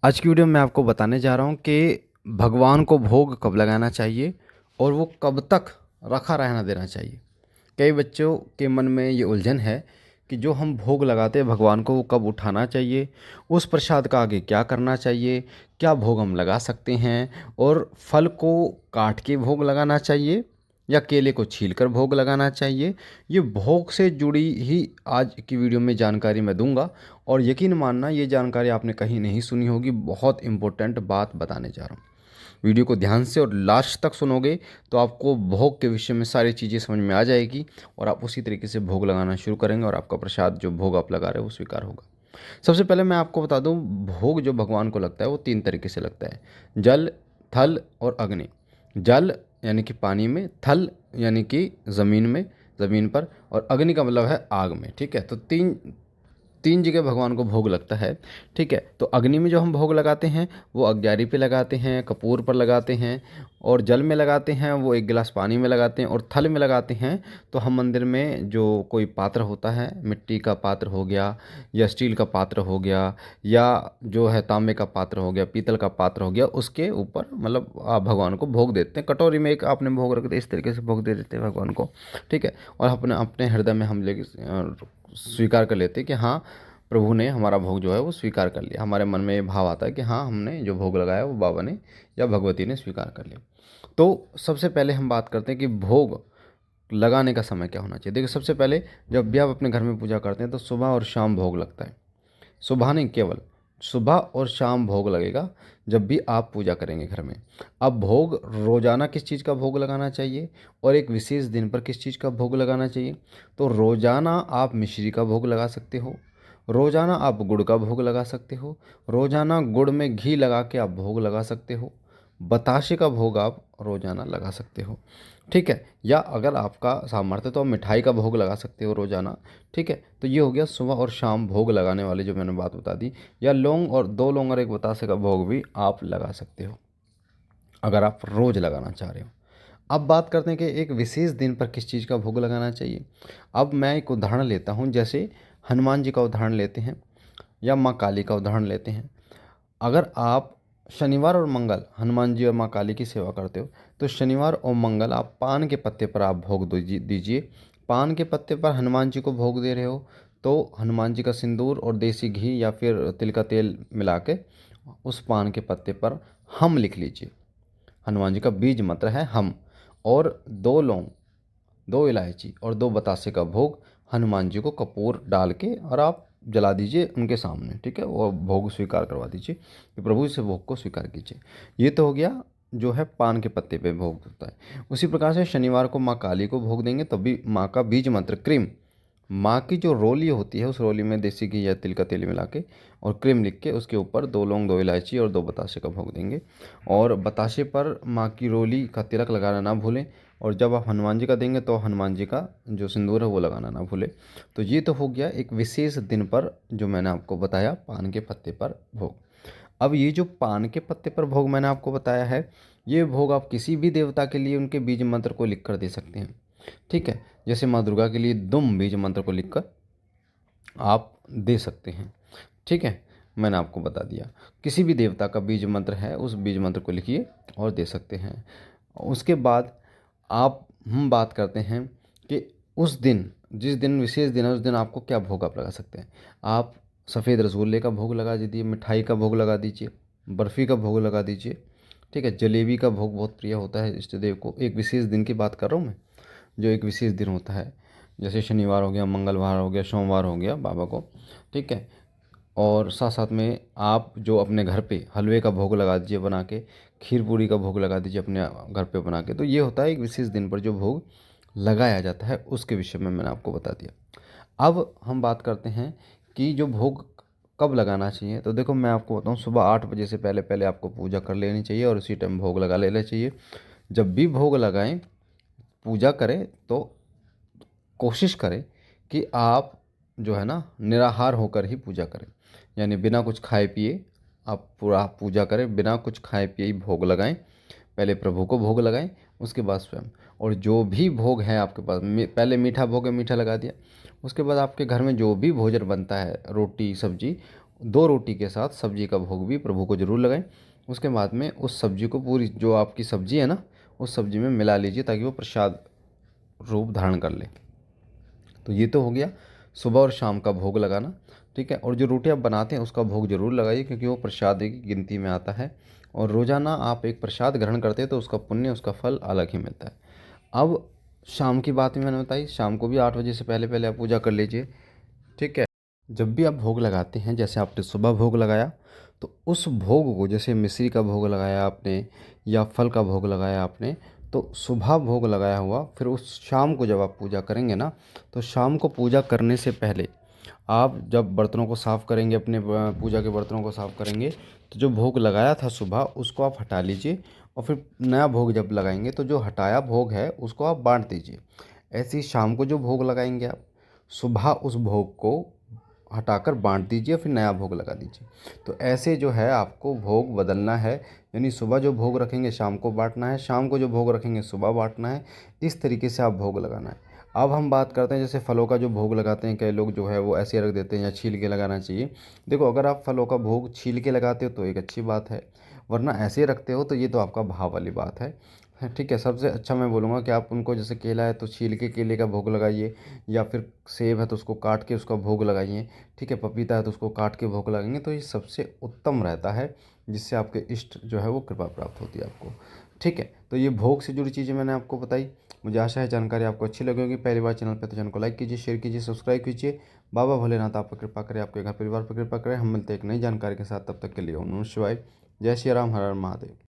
आज की वीडियो में मैं आपको बताने जा रहा हूँ कि भगवान को भोग कब लगाना चाहिए और वो कब तक रखा रहना देना चाहिए। कई बच्चों के मन में ये उलझन है कि जो हम भोग लगाते हैं भगवान को वो कब उठाना चाहिए, उस प्रसाद का आगे क्या करना चाहिए, क्या भोग हम लगा सकते हैं और फल को काट के भोग लगाना चाहिए या केले को छीलकर भोग लगाना चाहिए। ये भोग से जुड़ी ही आज की वीडियो में जानकारी मैं दूंगा और यकीन मानना ये जानकारी आपने कहीं नहीं सुनी होगी। बहुत इंपॉर्टेंट बात बताने जा रहा हूँ। वीडियो को ध्यान से और लास्ट तक सुनोगे तो आपको भोग के विषय में सारी चीज़ें समझ में आ जाएगी और आप उसी तरीके से भोग लगाना शुरू करेंगे और आपका प्रसाद जो भोग आप लगा रहे हो वो स्वीकार होगा। सबसे पहले मैं आपको बता दूं, भोग जो भगवान को लगता है वो 3 तरीके से लगता है: जल, थल और अग्नि। जल यानी कि पानी में, थल यानी कि ज़मीन पर, और अग्नि का मतलब है आग में। ठीक है, तो तीन तीन जगह भगवान को भोग लगता है। ठीक है, तो अग्नि में जो हम भोग लगाते हैं वो अग्यारी पे लगाते हैं, कपूर पर लगाते हैं, और जल में लगाते हैं वो एक गिलास पानी में लगाते हैं, और थल में लगाते हैं तो हम मंदिर में जो कोई पात्र होता है, मिट्टी का पात्र हो गया या स्टील का पात्र हो गया या जो है तांबे का पात्र हो गया, पीतल का पात्र हो गया, उसके ऊपर मतलब आप भगवान को भोग देते हैं। कटोरी में एक आपने भोग रख दिया, इस तरीके से भोग दे देते हैं भगवान को। ठीक है, और अपने अपने हृदय में हम ले स्वीकार कर लेते हैं कि हाँ, प्रभु ने हमारा भोग जो है वो स्वीकार कर लिया। हमारे मन में ये भाव आता है कि हाँ, हमने जो भोग लगाया वो बाबा ने या भगवती ने स्वीकार कर लिया। तो सबसे पहले हम बात करते हैं कि भोग लगाने का समय क्या होना चाहिए। देखिए, सबसे पहले जब भी आप अपने घर में पूजा करते हैं तो सुबह और शाम भोग लगता है। सुबह नहीं, केवल सुबह और शाम भोग लगेगा जब भी आप पूजा करेंगे घर में। अब भोग रोज़ाना किस चीज़ का भोग लगाना चाहिए और एक विशेष दिन पर किस चीज़ का भोग लगाना चाहिए। तो रोज़ाना आप मिश्री का भोग लगा सकते हो, रोज़ाना आप गुड़ का भोग लगा सकते हो, रोज़ाना गुड़ में घी लगा के आप भोग लगा सकते हो, बताशे का भोग आप रोज़ाना लगा सकते हो। ठीक है, या अगर आपका सामर्थ्य तो आप मिठाई का भोग लगा सकते हो रोज़ाना। ठीक है, तो ये हो गया सुबह और शाम भोग लगाने वाली जो मैंने बात बता दी। या लौंग और 2 लौंग और 1 बतासे का भोग भी आप लगा सकते हो अगर आप रोज़ लगाना चाह रहे हो। अब बात करते हैं कि एक विशेष दिन पर किस चीज़ का भोग लगाना चाहिए। अब मैं एक उदाहरण लेता हूँ, जैसे हनुमान जी का उदाहरण लेते हैं या माँ काली का उदाहरण लेते हैं। अगर आप शनिवार और मंगल हनुमान जी और माँ काली की सेवा करते हो तो शनिवार और मंगल आप पान के पत्ते पर आप भोग दीजिए। पान के पत्ते पर हनुमान जी को भोग दे रहे हो तो हनुमान जी का सिंदूर और देसी घी या फिर तिल का तेल मिला के उस पान के पत्ते पर हम लिख लीजिए। हनुमान जी का बीज मंत्र है हम। और 2 लौंग, 2 इलायची और 2 बतासे का भोग हनुमान जी को कपूर डाल के और आप जला दीजिए उनके सामने। ठीक है, वो भोग स्वीकार करवा दीजिए कि प्रभु इस भोग को स्वीकार कीजिए। ये तो हो गया जो है पान के पत्ते पे भोग होता है। उसी प्रकार से शनिवार को माँ काली को भोग देंगे तब भी माँ का बीज मंत्र क्रीम, माँ की जो रोली होती है उस रोली में देसी घी या तिल का तेल मिला के और क्रीम लिख के उसके ऊपर 2 लौंग, 2 इलायची और 2 बताशे का भोग देंगे। और बताशे पर माँ की रोली का तिलक लगाना ना भूलें। और जब आप हनुमान जी का देंगे तो हनुमान जी का जो सिंदूर है वो लगाना ना भूलें। तो ये तो हो गया एक विशेष दिन पर जो मैंने आपको बताया, पान के पत्ते पर भोग। अब ये जो पान के पत्ते पर भोग मैंने आपको बताया है, ये भोग आप किसी भी देवता के लिए उनके बीज मंत्र को लिख कर दे सकते हैं। ठीक है, जैसे माँ दुर्गा के लिए दुम बीज मंत्र को लिखकर आप दे सकते हैं। ठीक है, मैंने आपको बता दिया। किसी भी देवता का बीज मंत्र है उस बीज मंत्र को लिखिए और दे सकते हैं। उसके बाद आप हम बात करते हैं कि उस दिन, जिस दिन विशेष दिन है उस दिन आपको क्या भोग आप लगा सकते हैं। आप सफ़ेद रसगुल्ले का भोग लगा दीजिए, मिठाई का भोग लगा दीजिए, बर्फ़ी का भोग लगा दीजिए। ठीक है, जलेबी का भोग बहुत प्रिय होता है इष्ट देव को। एक विशेष दिन की बात कर रहा हूँ मैं, जो एक विशेष दिन होता है, जैसे शनिवार हो गया, मंगलवार हो गया, सोमवार हो गया बाबा को। ठीक है, और साथ साथ में आप जो अपने घर पे हलवे का भोग लगा दीजिए बना के, खीर पूरी का भोग लगा दीजिए अपने घर पे बना के। तो ये होता है एक विशेष दिन पर जो भोग लगाया जाता है, उसके विषय में मैंने आपको बता दिया। अब हम बात करते हैं कि जो भोग कब लगाना चाहिए। तो देखो, मैं आपको बताऊँ, सुबह 8 बजे से पहले पहले आपको पूजा कर लेनी चाहिए और उसी टाइम भोग लगा लेना चाहिए। जब भी भोग लगाएं, पूजा करें तो कोशिश करें कि आप जो है ना निराहार होकर ही पूजा करें, यानी बिना कुछ खाए पिए आप पूरा पूजा करें, बिना कुछ खाए पिए ही भोग लगाएं। पहले प्रभु को भोग लगाएं, उसके बाद स्वयं। और जो भी भोग है आपके पास, पहले मीठा भोग है, मीठा लगा दिया। उसके बाद आपके घर में जो भी भोजन बनता है, रोटी सब्जी, 2 रोटी के साथ सब्जी का भोग भी प्रभु को ज़रूर लगाएं। उसके बाद में उस सब्जी को पूरी जो आपकी सब्जी है ना, उस सब्जी में मिला लीजिए ताकि वो प्रसाद रूप धारण कर ले। तो ये तो हो गया सुबह और शाम का भोग लगाना, ठीक है। और जो रोटी आप बनाते हैं उसका भोग ज़रूर लगाइए, क्योंकि वो प्रसाद की गिनती में आता है। और रोज़ाना आप एक प्रसाद ग्रहण करते हैं तो उसका पुण्य, उसका फल अलग ही मिलता है। अब शाम की बात भी मैंने बताई, शाम को भी 8 बजे से पहले पहले आप पूजा कर लीजिए, ठीक है। जब भी आप भोग लगाते हैं, जैसे आपने सुबह भोग लगाया, तो उस भोग को, जैसे मिश्री का भोग लगाया आपने या फल का भोग लगाया आपने, तो सुबह भोग लगाया हुआ, फिर उस शाम को जब आप पूजा करेंगे ना, तो शाम को पूजा करने से पहले आप जब बर्तनों को साफ़ करेंगे, अपने पूजा के बर्तनों को साफ़ करेंगे, तो जो भोग लगाया था सुबह उसको आप हटा लीजिए। और फिर नया भोग जब लगाएंगे तो जो हटाया भोग है उसको आप बांट दीजिए। ऐसे ही शाम को जो भोग लगाएंगे आप, सुबह उस भोग को हटाकर बांट दीजिए, फिर नया भोग लगा दीजिए। तो ऐसे जो है आपको भोग बदलना है, यानी सुबह जो भोग रखेंगे शाम को बांटना है, शाम को जो भोग रखेंगे सुबह बांटना है। इस तरीके से आप भोग लगाना है। अब हम बात करते हैं जैसे फलों का जो भोग लगाते हैं, कई लोग जो है वो ऐसे रख देते हैं या छील के लगाना चाहिए। देखो, अगर आप फलों का भोग छील के लगाते हो तो एक अच्छी बात है, वरना ऐसे रखते हो तो ये तो आपका भाव वाली बात है, ठीक है। सबसे अच्छा मैं बोलूँगा कि आप उनको, जैसे केला है तो छील के केले का भोग लगाइए, या फिर सेब है तो उसको काट के उसका भोग लगाइए, ठीक है। पपीता है तो उसको काट के भोग लगाएंगे तो ये सबसे उत्तम रहता है, जिससे आपके इष्ट जो है वो कृपा प्राप्त होती है आपको, ठीक है। तो ये भोग से जुड़ी चीज़ें मैंने आपको बताई। मुझे आशा है जानकारी आपको अच्छी लगी होगी। पहली बार चैनल पर तो चैनल को लाइक कीजिए, शेयर कीजिए, सब्सक्राइब कीजिए। बाबा भोलेनाथ आप पर कृपा करें, आपके घर परिवार पर कृपा करें। हम मिलते हैं एक नई जानकारी के साथ, तब तक के लिए ओम नमः शिवाय। जय श्री राम, हर हर महादेव।